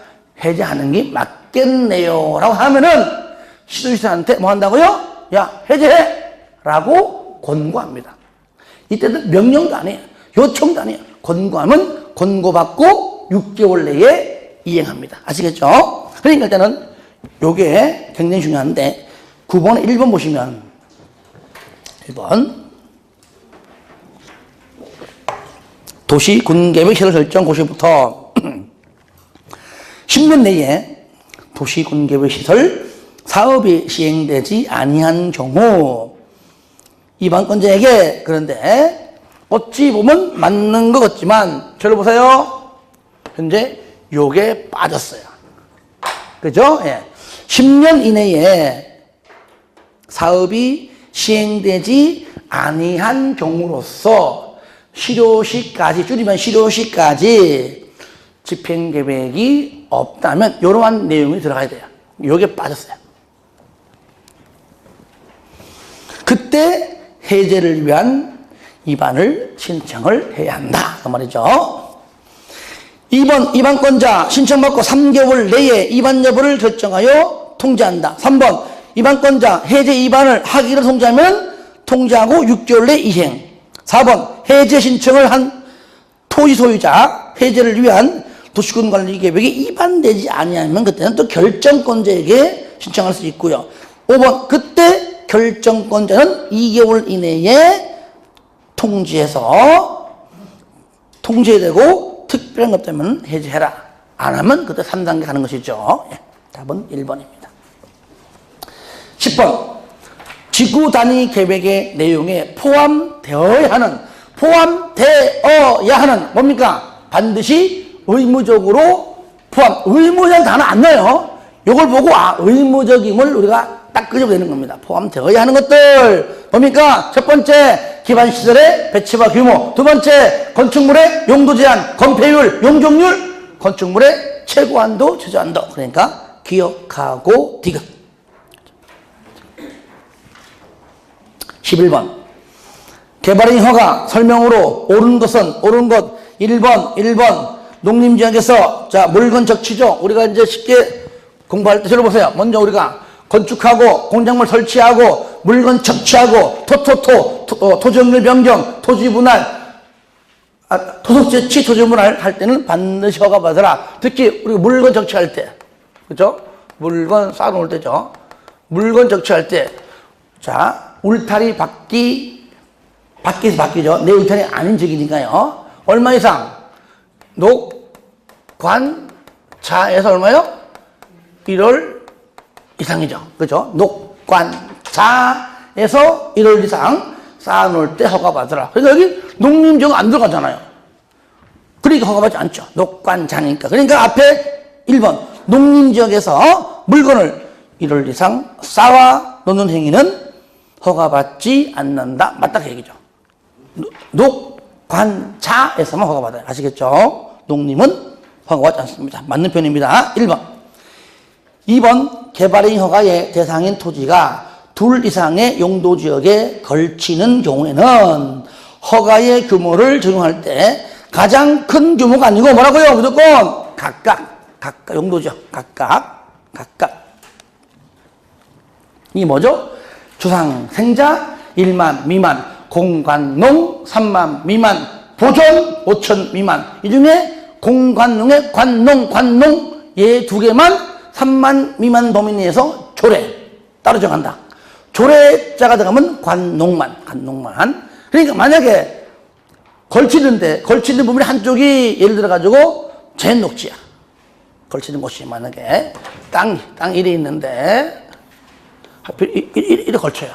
S1: 해제하는 게 맞겠네요 라고 하면은 시도지사한테 뭐 한다고요? 야, 해제해! 라고 권고합니다. 이때는 명령도 아니에요. 요청도 아니에요. 권고하면 권고받고 6개월 내에 이행합니다. 아시겠죠? 그러니까 일단은 요게 굉장히 중요한데 9번, 1번 보시면 1번 도시 군계획 시설 설정 고시부터 10년 내에 도시 군계획 시설 사업이 시행되지 아니한 경우 이반권자에게 그런데 어찌 보면 맞는 것 같지만 저를 보세요. 현재 요게 빠졌어요. 그죠? 예. 10년 이내에 사업이 시행되지 아니한 경우로서 실효시까지 줄이면 실효시까지 집행계획이 없다면 이러한 내용이 들어가야 돼요. 요게 빠졌어요. 그때 해제를 위한 입안을 신청을 해야 한다. 그 말이죠. 2번 입안권자 신청받고 3개월 내에 입안 여부를 결정하여 통지한다. 3번 입안권자 해제 입안을 하기로 통지하면 통지하고 6개월 내 이행. 4번 해제 신청을 한 토지 소유자 해제를 위한 도시군 관리 계획이 입안되지 아니하면 그때는 또 결정권자에게 신청할 수 있고요. 5번 그때 결정권자는 2개월 이내에 통지되고 특별한 것 때문에 해제해라. 안 하면 그때 3단계 가는 것이죠. 예, 답은 1번입니다. 10번 지구 단위 계획의 내용에 포함되어야 하는 뭡니까? 반드시 의무적으로 의무적인 단어 안 넣어요. 이걸 보고 의무적임을 우리가 딱 끄집어내는 겁니다. 포함되어야 하는 것들 뭡니까? 첫 번째 기반시설의 배치와 규모, 두 번째 건축물의 용도 제한, 건폐율, 용적률, 건축물의 최고 한도, 최저 한도. 그러니까 기억하고 디귿. 11번 개발인 허가 설명으로 옳은 것 1번 농림지역에서 자 물건 적치죠. 우리가 이제 쉽게 공부할 때 들어보세요. 먼저 우리가 건축하고 공작물 설치하고 물건 적치하고 토지용률 변경, 토지 분할, 토속 재치, 토지 분할 할 때는 반드시 허가 받으라. 특히 우리가 물건 적치할 때, 그죠? 물건 쌓아놓을 때죠. 물건 적치할 때, 자 울타리 밖에서 바뀌죠. 내 울타리 아닌 지역이니까요. 얼마 이상? 녹관차에서 얼마요? 1월 이상이죠. 그죠? 녹관차에서 1월 이상 쌓아놓을 때 허가받으라. 그러니까 여기 농림지역 안 들어가잖아요. 그러니까 허가받지 않죠. 녹관차니까. 그러니까 앞에 1번 농림지역에서 물건을 1월 이상 쌓아 놓는 행위는 허가받지 않는다. 맞다 그 얘기죠. 녹관차에서만 허가받아요. 아시겠죠? 농림은 허가받지 않습니다. 맞는 편입니다. 1번. 2번 개발인 허가의 대상인 토지가 둘 이상의 용도지역에 걸치는 경우에는 허가의 규모를 적용할 때 가장 큰 규모가 아니고 뭐라고요? 무조건 각각 용도지역 각각 이 뭐죠? 주상생자 1만 미만, 공관농 3만 미만, 보존 5천 미만. 이 중에 공관농의 관농 얘 두 개만 3만 미만 범위 내에서 조례 따로 정한다. 조례자가 들어가면 관농만. 그러니까 만약에 걸치는 부분이 한쪽이 예를 들어 가지고 자연녹지야. 걸치는 곳이 만약에 땅 일이 있는데 하필 이래 걸쳐요.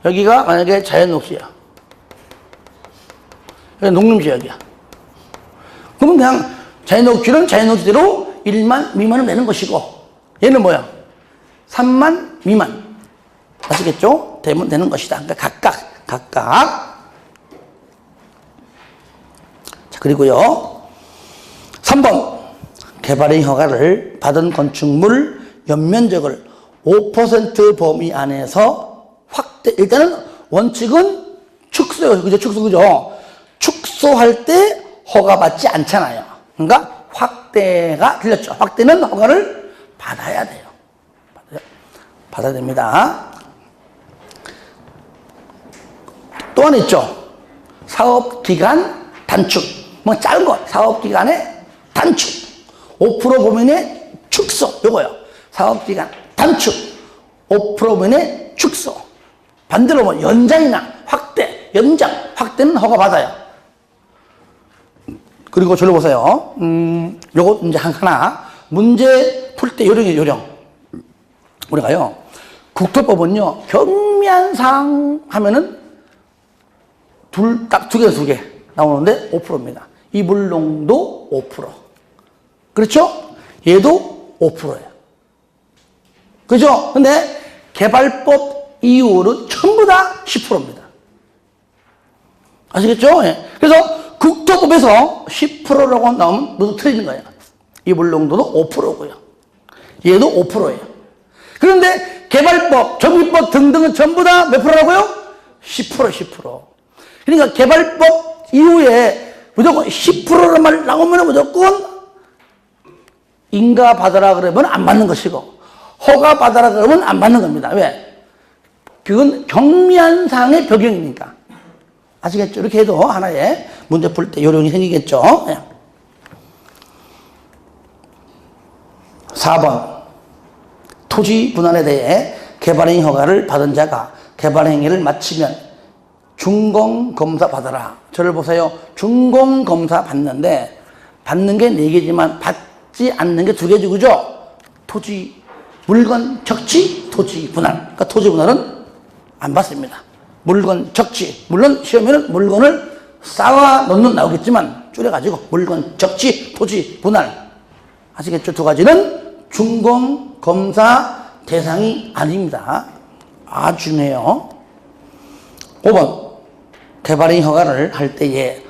S1: 여기가 만약에 자연녹지야. 여기 농림지역이야. 그러면 그냥 자연녹지는 자연녹지대로 1만 미만은 내는 것이고, 얘는 뭐야? 3만 미만. 아시겠죠? 되면 되는 것이다. 그러니까 각각. 자, 그리고요. 3번. 개발행 허가를 받은 건축물 연면적을 5% 범위 안에서 확대. 일단은 원칙은 축소요. 그죠? 그죠? 축소할 때 허가받지 않잖아요. 그러니까 확대가 들렸죠. 확대는 허가를 받아야 돼요. 받아야 됩니다. 또 하나 있죠. 사업기간 단축. 뭐 짧은 거. 사업기간의 단축. 5% 범위의 축소. 요거요. 사업기간 단축. 5% 범위의 축소. 반대로 뭐 연장이나 확대, 연장, 확대는 허가받아요. 그리고 저를 보세요. 요거 이제 하나. 문제 풀 때 요령. 우리가요. 국토법은요. 경미한 사항 하면은 딱 두 개 나오는데 5%입니다. 이물농도 5%. 그렇죠? 얘도 5%예요. 그죠? 근데 개발법 이후는 전부 다 10%입니다. 아시겠죠? 예. 그래서 국토법에서 10%라고 나오면 모두 틀리는 거예요. 이물농도도 5%고요. 얘도 5%예요. 그런데 개발법, 정비법 등등은 전부 다 몇 프로라고요? 10%. 그러니까 개발법 이후에 무조건 10%란 말 나오면 무조건 인가 받아라 그러면 안 받는 것이고, 허가 받아라 그러면 안 받는 겁니다. 왜? 그건 경미한 사항의 적용이니까. 아시겠죠? 이렇게 해도 하나의 문제 풀 때 요령이 생기겠죠? 4번. 토지 분할에 대해 개발행위 허가를 받은 자가 개발행위를 마치면 준공검사 받아라. 저를 보세요. 준공검사 받는데, 받는 게 4개지만 받지 않는 게 2개죠. 그죠? 토지, 물건 적치, 토지 분할. 그러니까 토지 분할은 안 받습니다. 물건 적치. 물론 시험에는 물건을 쌓아 놓는 나오겠지만 줄여가지고 물건 적치, 토지 분할. 아시겠죠? 2가지는 준공검사 대상이 아닙니다. 아주 중요해요. 5번. 개발행위 허가를 할 때에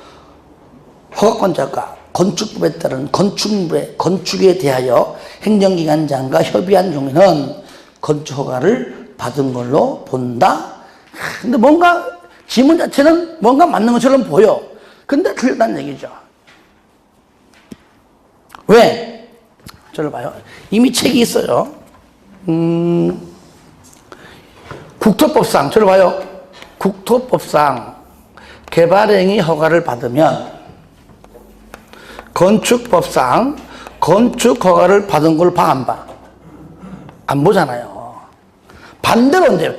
S1: 허가권자가 건축법에 따른 건축에 대하여 행정기관장과 협의한 경우에는 건축허가를 받은 걸로 본다. 근데 뭔가 지문 자체는 뭔가 맞는 것처럼 보여. 근데 틀렸다는 얘기죠. 왜? 저를 봐요. 이미 책이 있어요. 국토법상, 저를 봐요. 국토법상 개발행위 허가를 받으면 건축법상 건축 허가를 받은 걸 봐, 안 봐? 안 보잖아요. 반대로는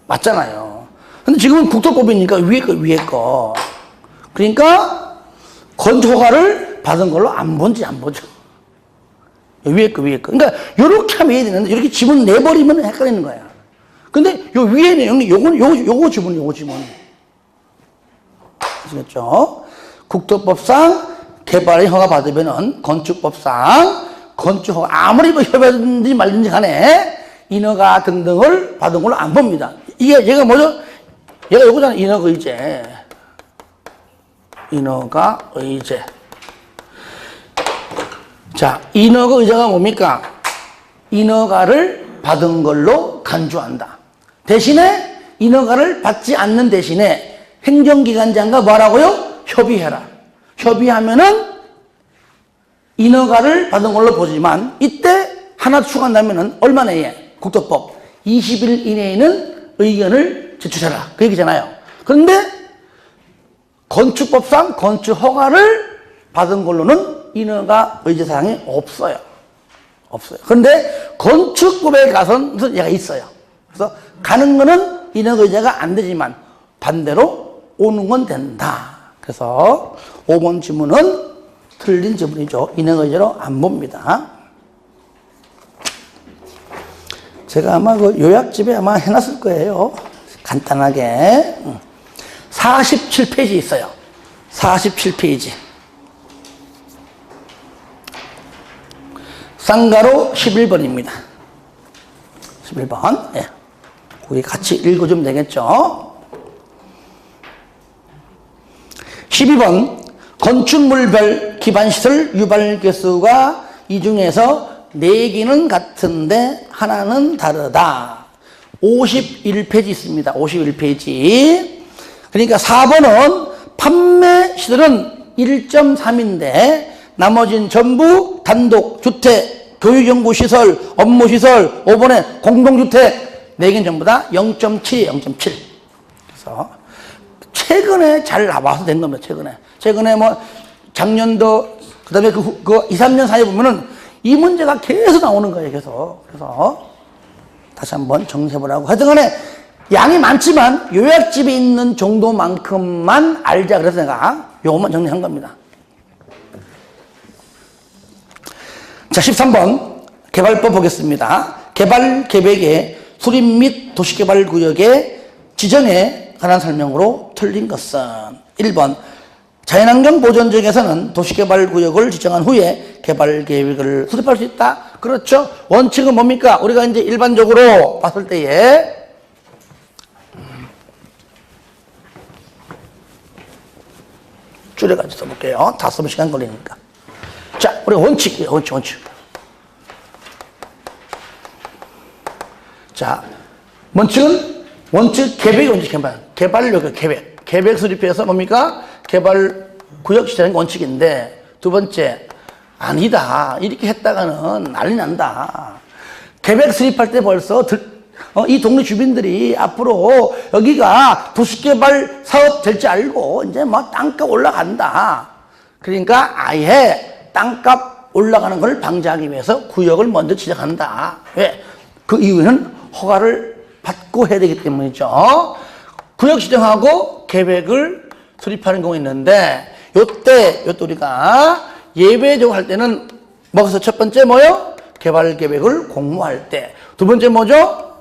S1: 맞잖아요. 근데 지금은 국토법이니까 위에 거. 그러니까 건축 허가를 받은 걸로 안 보죠. 위에 거. 그러니까 요렇게 하면 이해되는데 이렇게 지문 내버리면 헷갈리는 거야. 근데 요 위에 내용이 요거 지문. 아시겠죠? 국토법상 개발의 허가 받으면은 건축법상 건축 허가 아무리 뭐 협의하든지 말든지 간에 인허가 등등을 받은 걸로 안 봅니다. 얘가 뭐죠? 얘가 요거잖아. 인허가 의제. 자, 인허가 의제가 뭡니까? 인허가를 받은 걸로 간주한다. 대신에 인허가를 받지 않는 대신에 행정기관장과 뭐라고요? 협의해라. 협의하면은 인허가를 받은 걸로 보지만 이때 하나 추가한다면은 얼마 내에? 국토법 20일 이내에는 의견을 제출해라. 그 얘기잖아요. 그런데 건축법상 건축 허가를 받은 걸로는 인허가 의제 사항이 없어요. 그런데 건축법에 가서는 얘가 있어요. 그래서 가는 거는 인허가 의제가 안 되지만 반대로 오는 건 된다. 그래서 5번 지문은 틀린 지문이죠. 인허가 의제로 안 봅니다. 제가 아마 그 요약집에 아마 해놨을 거예요. 간단하게. 47페이지 있어요. 47페이지. 쌍가로 11번입니다. 11번. 예. 우리 같이 읽어주면 되겠죠? 12번. 건축물별 기반시설 유발개수가 이 중에서 4개는 같은데 하나는 다르다. 51페이지 있습니다. 51페이지. 그러니까 4번은 판매 시설은 1.3인데 나머지는 전부 단독, 주택, 교육연구시설, 업무시설, 5번에 공동주택 4개는 전부 다 0.7이에요. 0.7. 그래서 최근에 잘 나와서 된 겁니다. 최근에 뭐 작년도 그다음에 그 2, 3년 사이에 보면은 이 문제가 계속 나오는 거예요. 그래서 다시 한번 정리해보라고. 하여튼간에 양이 많지만 요약집에 있는 정도만큼만 알자. 그래서 내가 요것만 정리한 겁니다. 자, 13번 개발법 보겠습니다. 개발 계획의 수립 및 도시개발구역의 지정에 관한 설명으로 틀린 것은 1번 자연환경 보존지역에서는 도시개발구역을 지정한 후에 개발계획을 수립할 수 있다. 그렇죠. 원칙은 뭡니까? 우리가 이제 일반적으로 봤을 때에 줄여가지고 써볼게요. 다 쓰면 시간 걸리니까. 자, 우리가 원칙이에요. 원칙. 자, 원칙 계획이 원칙 개발력 계획 수립해서 뭡니까? 개발 구역 지정이 원칙인데, 두 번째, 아니다. 이렇게 했다가는 난리 난다. 계획 수립할 때 벌써 이 동네 주민들이 앞으로 여기가 도시개발 사업 될지 알고 이제 뭐 땅값 올라간다. 그러니까 아예 땅값 올라가는 걸 방지하기 위해서 구역을 먼저 지정한다. 왜? 그 이유는 허가를 받고 해야 되기 때문이죠. 구역 지정하고 계획을 수립하는 경우가 있는데, 요때 우리가 예외적으로 할 때는 뭐서 첫 번째 뭐요? 개발 계획을 공모할 때. 두 번째 뭐죠?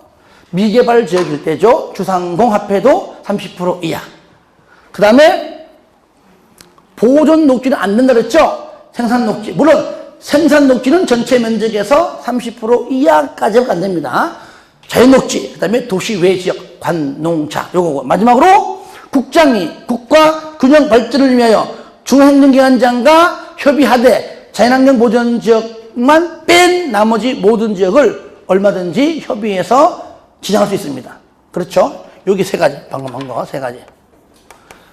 S1: 미개발 지역일 때죠. 주상공합해도 30% 이하. 그 다음에 보존 녹지는 안 된다 그랬죠? 생산 녹지. 물론 생산 녹지는 전체 면적에서 30% 이하까지가 안 됩니다. 자연 녹지, 그 다음에 도시 외 지역, 관농차, 요거. 마지막으로 국장이 국가 균형 발전을 위하여 중앙행정기관장과 협의하되 자연환경 보전 지역만 뺀 나머지 모든 지역을 얼마든지 협의해서 지정할 수 있습니다. 그렇죠? 여기 세 가지, 방금 한 거 세 가지.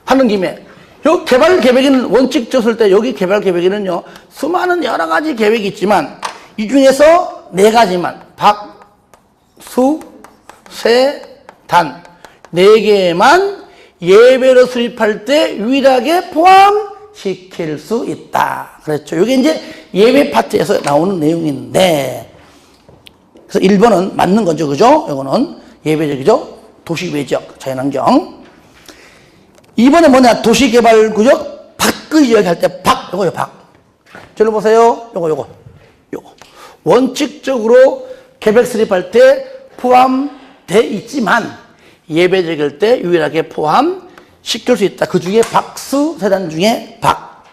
S1: 하는 김에 요 개발 계획에는 원칙적으로 쓸 때 여기 개발 계획에는요 수많은 여러 가지 계획이 있지만 이 중에서 네 가지만 박, 수, 세, 단 네 개만 예외로 수립할 때 유일하게 포함시킬 수 있다. 그렇죠. 이게 이제 예외 파트에서 나오는 내용인데, 그래서 1번은 맞는 거죠. 그죠? 이거는 예외적이죠. 도시 외지역, 자연환경. 2번은 뭐냐? 도시개발구역 밖의 지역 할 때 요거요, 저를 보세요. 요거. 원칙적으로 계획 수립할 때 포함돼 있지만, 예외적일 때 유일하게 포함시킬 수 있다. 그 중에 박수 세단 중에 박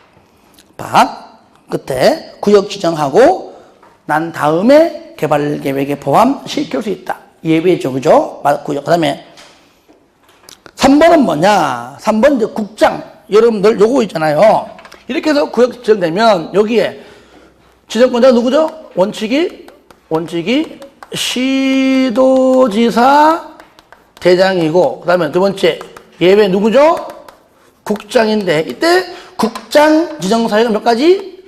S1: 끝에 구역 지정하고 난 다음에 개발 계획에 포함시킬 수 있다. 예외죠. 그죠? 구역. 그 다음에 3번은 뭐냐? 3번 이제 국장. 여러분들 요거 있잖아요. 이렇게 해서 구역 지정되면 여기에 지정권자가 누구죠? 원칙이 시도지사 대장이고, 그 다음에 두 번째 예외 누구죠? 국장인데, 이때 국장 지정사유가 몇 가지?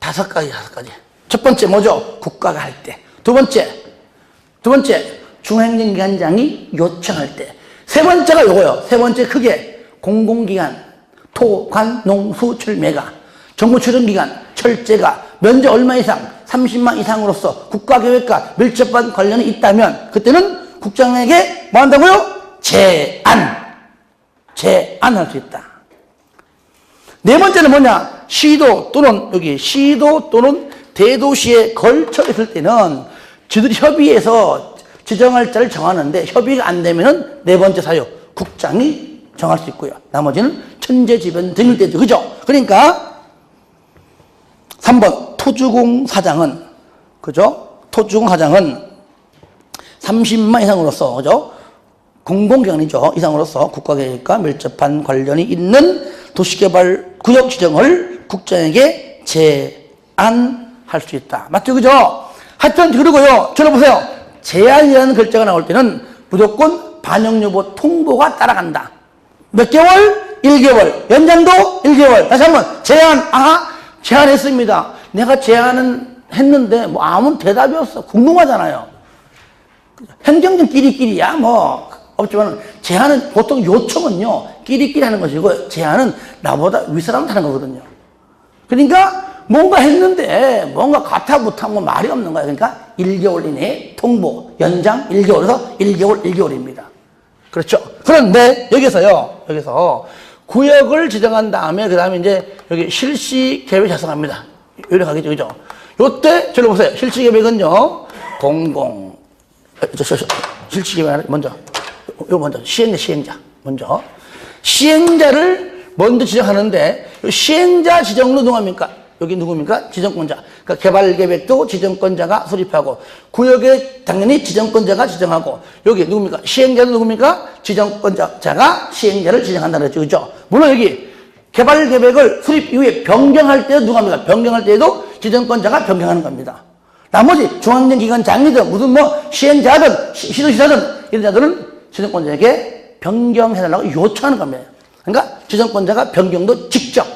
S1: 5가지. 첫 번째 뭐죠? 국가가 할 때. 두 번째 중앙행정기관장이 요청할 때. 세 번째가 요거요. 세 번째 크게 공공기관, 토, 관, 농, 수, 철, 매가, 정부출연기관, 철제가 면적 얼마 이상, 30만 이상으로서 국가계획과 밀접한 관련이 있다면 그때는 국장에게 뭐 한다고요? 제안할 수 있다. 네 번째는 뭐냐? 시도 또는 대도시에 걸쳐 있을 때는 저들이 협의해서 지정할 자를 정하는데 협의가 안 되면은 네 번째 사유 국장이 정할 수 있고요. 나머지는 천재지변 등일 때죠. 그죠? 그러니까 3번 토주공 사장은 그죠? 토주공 사장은 30만 이상으로서 그죠? 공공기관이죠. 이상으로서 국가계획과 밀접한 관련이 있는 도시개발 구역 지정을 국장에게 제안할 수 있다. 맞죠? 그죠? 하여튼 그리고요. 들어보세요. 제안이라는 글자가 나올 때는 무조건 반영여부 통보가 따라간다. 몇 개월? 1개월. 연장도 1개월. 다시 한번 제안. 제안했습니다. 내가 제안은 했는데 뭐 아무 대답이 없어. 궁금하잖아요. 행정적 끼리끼리야 뭐 없지만 제안은 보통 요청은요 끼리끼리 하는 것이고 제안은 나보다 윗사람한테 하는 거거든요. 그러니까 뭔가 했는데 뭔가 가타부타한 말이 없는 거야. 그러니까 1개월 이내에 통보 연장 1개월에서 1개월입니다. 그렇죠. 그런데 여기서 구역을 지정한 다음에 그 다음에 이제 여기 실시 계획 작성합니다. 이렇게 가겠죠. 그죠? 요때 저를 보세요. 실시 계획은요 실시 계획 먼저 시행자 먼저 시행자를 먼저 지정하는데 시행자 지정로 누굽니까? 여기 누굽니까? 지정권자. 그러니까 개발계획도 지정권자가 수립하고 구역에 당연히 지정권자가 지정하고 여기 누굽니까? 시행자도 누굽니까? 지정권자가 시행자를 지정한다는 거죠. 그렇죠? 물론 여기 개발계획을 수립 이후에 변경할 때도 누굽니까? 변경할 때에도 지정권자가 변경하는 겁니다. 나머지 중앙정기관장이든 무슨 뭐 시행자든 시도지사든 이런 자들은 지정권자에게 변경해달라고 요청하는 겁니다. 그러니까 지정권자가 변경도 직접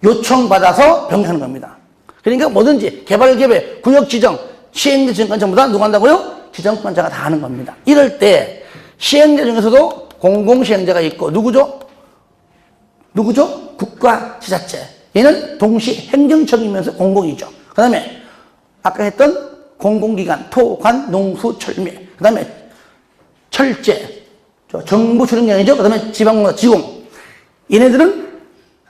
S1: 요청받아서 변경하는 겁니다. 그러니까 뭐든지 개발계획, 구역지정, 시행자 지정권 전부 다 누가 한다고요? 지정권자가 다 하는 겁니다. 이럴 때 시행자 중에서도 공공시행자가 있고 누구죠? 국가지자체. 얘는 동시 행정청이면서 공공이죠. 그 다음에 아까 했던 공공기관, 토, 관, 농수, 철미. 그 다음에 철제, 정부 출입기관이죠. 그 다음에 지방공사, 지공. 얘네들은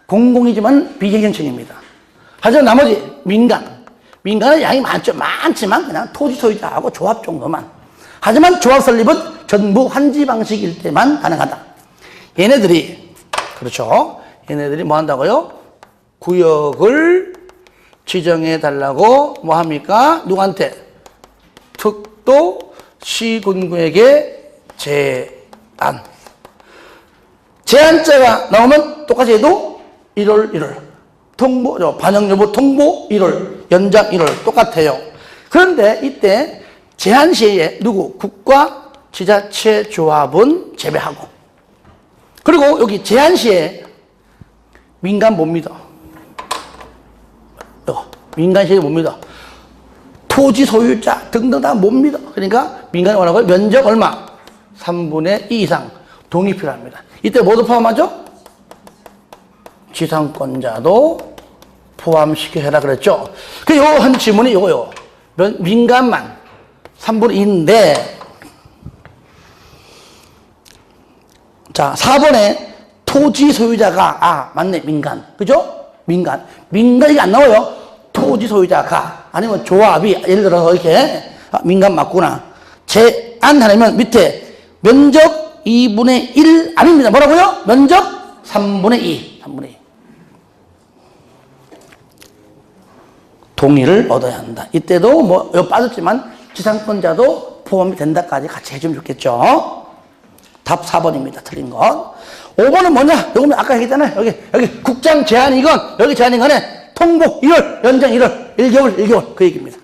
S1: 공공이지만 비행정청입니다. 하지만 나머지 민간은 양이 많지만 그냥 토지 소유자하고 조합 정도만. 하지만 조합 설립은 전부 환지 방식일 때만 가능하다. 얘네들이 뭐 한다고요? 구역을 지정해 달라고 뭐 합니까? 누구한테? 특도 시군구에게 제안. 제안자가 나오면 똑같이 해도 1월 통보, 반영 여부 통보 1월, 연장 1월 똑같아요. 그런데 이때 제한 시에 국가 지자체 조합은 제외하고 그리고 여기 제한 시에 민간 못 믿어. 민간 시에 못 믿어. 토지 소유자 등등 다 못 믿어. 그러니까 민간이 원하고 면적 얼마? 3분의 2 이상 동의 필요합니다. 이때 뭐도 포함하죠? 지상권자도 포함시켜 해라 그랬죠. 그 한 질문이 요거요. 민간만 3분의 2인데 자 4번에 토지 소유자가 맞네 민간 그죠? 민간이 안 나와요. 토지 소유자가 아니면 조합이 예를 들어서 이렇게 민간 맞구나. 제안하려면 밑에 면적 2분의 1 아닙니다. 뭐라고요? 면적 3분의 2. 동의를 얻어야 한다. 이때도 뭐 빠졌지만 지상권자도 포함이 된다까지 같이 해주면 좋겠죠. 답 4번입니다. 틀린 건. 5번은 뭐냐? 요거는 아까 얘기했잖아요. 여기 국장 제안이건 여기 제안이건에 통보 1월, 연장 1월, 1개월 그 얘기입니다.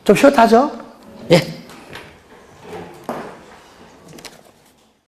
S1: 좀 쉬웠다죠? 예.